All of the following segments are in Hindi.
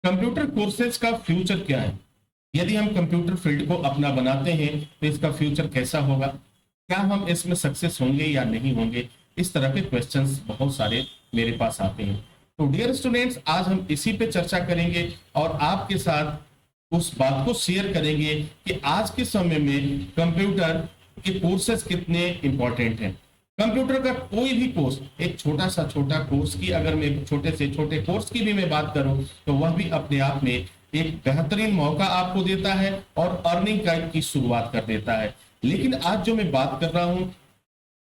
कंप्यूटर कोर्सेज का फ्यूचर क्या है? यदि हम कंप्यूटर फील्ड को अपना बनाते हैं तो इसका फ्यूचर कैसा होगा? क्या हम इसमें सक्सेस होंगे या नहीं होंगे? इस तरह के क्वेश्चंस बहुत सारे मेरे पास आते हैं। तो डियर स्टूडेंट्स, आज हम इसी पे चर्चा करेंगे और आपके साथ उस बात को शेयर करेंगे कि आज के समय में कंप्यूटर के कोर्सेज कितने इंपॉर्टेंट हैं। कंप्यूटर का कोई भी कोर्स, एक छोटा सा छोटा कोर्स की अगर मैं छोटे से छोटे कोर्स की भी मैं बात करूं तो वह भी अपने आप में एक बेहतरीन मौका आपको देता है और अर्निंग की शुरुआत कर देता है। लेकिन आज जो मैं बात कर रहा हूं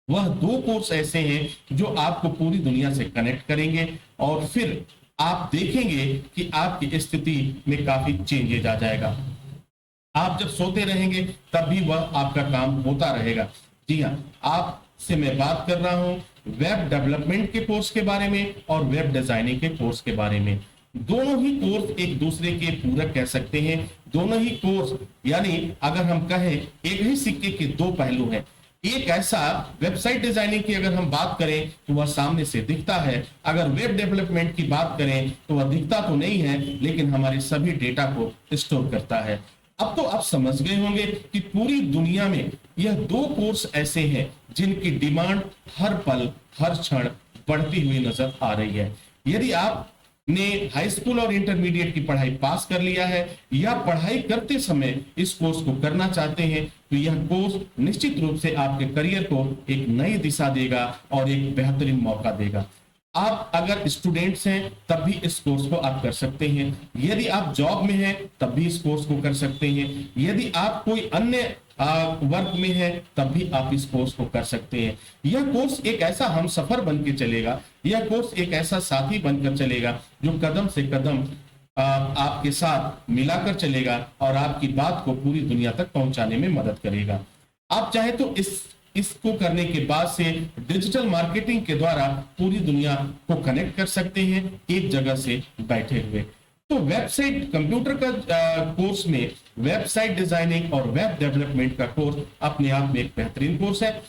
वह दो कोर्स ऐसे हैं जो आपको पूरी दुनिया से कनेक्ट करेंगे और फिर आप देखेंगे कि आपकी स्थिति में काफी चेंजेज आ जाएगा। आप जब सोते रहेंगे तब भी वह आपका काम होता रहेगा। जी हाँ, आपसे मैं बात कर रहा हूं वेब डेवलपमेंट के कोर्स के बारे में और वेब डिजाइनिंग के कोर्स के बारे में। दोनों ही कोर्स एक दूसरे के पूरक कह सकते हैं। दोनों ही कोर्स यानी अगर हम कहें एक ही सिक्के के दो पहलू हैं। एक ऐसा वेबसाइट डिजाइनिंग की अगर हम बात करें तो वह सामने से दिखता है, अगर वेब डेवलपमेंट की बात करें तो वह दिखता तो नहीं है लेकिन हमारे सभी डेटा को स्टोर करता है। अब तो आप समझ गए होंगे कि पूरी दुनिया में यह दो कोर्स ऐसे हैं जिनकी डिमांड हर पल हर क्षण बढ़ती हुई नजर आ रही है। यदि आपने हाई स्कूल और इंटरमीडिएट की पढ़ाई पास कर लिया है या पढ़ाई करते समय इस कोर्स को करना चाहते हैं तो यह कोर्स निश्चित रूप से आपके करियर को एक नई दिशा देगा और एक बेहतरीन मौका देगा। आप अगर स्टूडेंट्स हैं तब भी इस कोर्स को आप कर सकते हैं। यदि आप जॉब में हैं तब भी इस कोर्स को कर सकते हैं। यदि आप कोई अन्य वर्क में है तब भी आप इस कोर्स को कर सकते हैं। यह कोर्स एक ऐसा हम सफर बन के चलेगा, यह कोर्स एक ऐसा साथी बनकर चलेगा जो कदम से कदम आपके साथ मिलाकर चलेगा और आपकी बात को पूरी दुनिया तक पहुंचाने में मदद करेगा। आप चाहे तो इसको करने के बाद से डिजिटल मार्केटिंग के द्वारा पूरी दुनिया को कनेक्ट कर सकते हैं एक जगह से बैठे हुए। तो वेबसाइट कंप्यूटर का कोर्स में वेबसाइट डिजाइनिंग और वेब डेवलपमेंट का कोर्स अपने आप में एक बेहतरीन कोर्स है।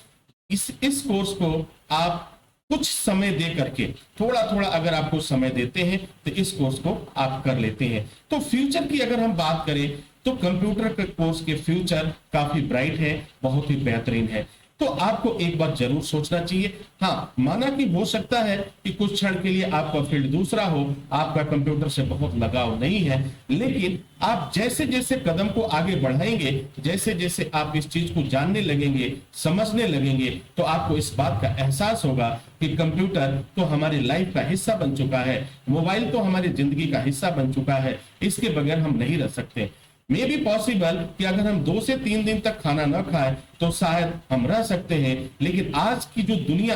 इस कोर्स को आप कुछ समय दे करके थोड़ा थोड़ा अगर आपको समय देते हैं तो इस कोर्स को आप कर लेते हैं। तो फ्यूचर की अगर हम बात करें तो कंप्यूटर के कोर्स के फ्यूचर काफी ब्राइट है, बहुत ही बेहतरीन है। तो आपको एक बात जरूर सोचना चाहिए। हाँ, माना कि हो सकता है कि कुछ क्षण के लिए आपका फील्ड दूसरा हो, आपका कंप्यूटर से बहुत लगाव नहीं है, लेकिन आप जैसे जैसे कदम को आगे बढ़ाएंगे, जैसे जैसे आप इस चीज को जानने लगेंगे, समझने लगेंगे, तो आपको इस बात का एहसास होगा कि कंप्यूटर तो हमारी लाइफ का हिस्सा बन चुका है, मोबाइल तो हमारी जिंदगी का हिस्सा बन चुका है, इसके बगैर हम नहीं रह सकते। मे बी पॉसिबल कि अगर हम 2 से 3 दिन तक खाना न खाएं तो शायद हम रह सकते हैं, लेकिन आज की जो दुनिया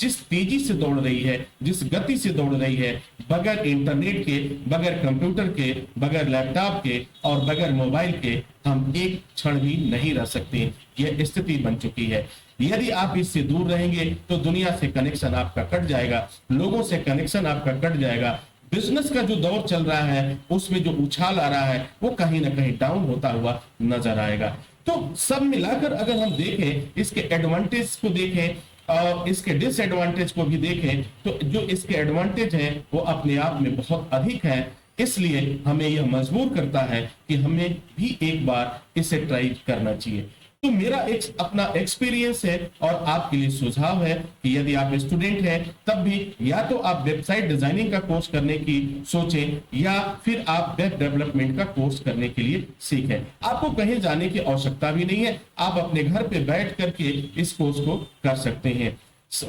जिस तेजी से दौड़ रही है, जिस गति से दौड़ रही है, बगैर इंटरनेट के, बगैर कंप्यूटर के, बगैर लैपटॉप के और बगैर मोबाइल के हम एक क्षण भी नहीं रह सकते। यह स्थिति बन चुकी है। यदि आप इससे दूर रहेंगे तो दुनिया से कनेक्शन आपका कट जाएगा, लोगों से कनेक्शन आपका कट जाएगा। बिजनेस का जो दौर चल रहा है उसमें जो उछाल आ रहा है वो कहीं ना कहीं डाउन होता हुआ नजर आएगा। तो सब मिलाकर अगर हम देखें, इसके एडवांटेज को देखें और इसके डिसएडवांटेज को भी देखें तो जो इसके एडवांटेज हैं वो अपने आप में बहुत अधिक है। इसलिए हमें यह मजबूर करता है कि हमें भी एक बार इसे ट्राई करना चाहिए। तो मेरा एक अपना एक्सपीरियंस है और आपके लिए सुझाव है कि यदि आप स्टूडेंट हैं तब भी या तो आप वेबसाइट डिजाइनिंग का कोर्स करने की सोचें या फिर आप वेब डेवलपमेंट का कोर्स करने के लिए सीखें। आपको कहीं जाने की आवश्यकता भी नहीं है, आप अपने घर पे बैठ करके इस कोर्स को कर सकते हैं।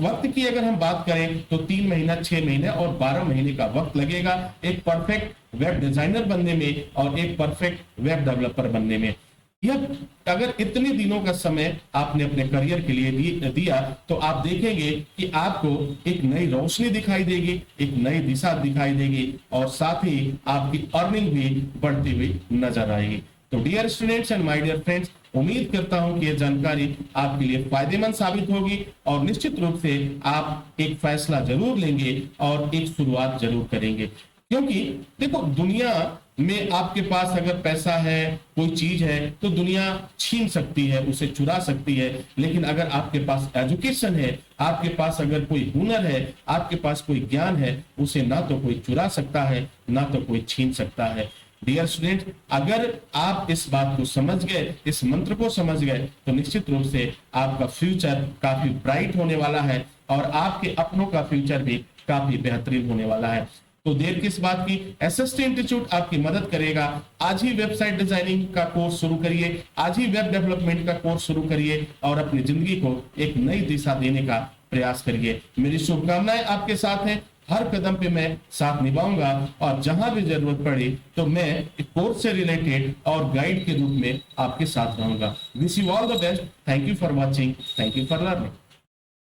वक्त की अगर हम बात करें तो 3 महीना, 6 महीने और 12 महीने का वक्त लगेगा एक परफेक्ट वेब डिजाइनर बनने में और एक परफेक्ट वेब डेवलपर बनने में। यह अगर इतने दिनों का समय आपने अपने करियर के लिए दिया तो आप देखेंगे कि आपको एक नई रोशनी दिखाई देगी, एक नई दिशा दिखाई देगी और साथ ही आपकी अर्निंग भी बढ़ती हुई नजर आएगी। तो dear students and my dear friends, उम्मीद करता हूं कि यह जानकारी आपके लिए फायदेमंद साबित होगी और निश्चित रूप से आप एक फैसला जरूर लेंगे और एक शुरुआत जरूर करेंगे। क्योंकि देखो, दुनिया में आपके पास अगर पैसा है, कोई चीज है, तो दुनिया छीन सकती है, उसे चुरा सकती है। लेकिन अगर आपके पास एजुकेशन है, आपके पास अगर कोई हुनर है, आपके पास कोई ज्ञान है, उसे ना तो कोई चुरा सकता है, ना तो कोई छीन सकता है। डियर स्टूडेंट, अगर आप इस बात को समझ गए, इस मंत्र को समझ गए, तो निश्चित रूप से आपका फ्यूचर काफी ब्राइट होने वाला है और आपके अपनों का फ्यूचर भी काफी बेहतरीन होने वाला है। तो देर किस बात की, एसएसटी इंस्टीट्यूट आपकी मदद करेगा। आज ही वेबसाइट डिजाइनिंग का कोर्स शुरू करिए, आज ही वेब डेवलपमेंट का कोर्स शुरू करिए और अपनी जिंदगी को एक नई दिशा देने का प्रयास करिए। मेरी शुभकामनाएं आपके साथ हैं, हर कदम पे मैं साथ निभाऊंगा और जहां भी जरूरत पड़े तो मैं कोर्स से रिलेटेड और गाइड के रूप में आपके साथ रहूंगा। Wish you all the best. Thank you for watching, thank you for learning.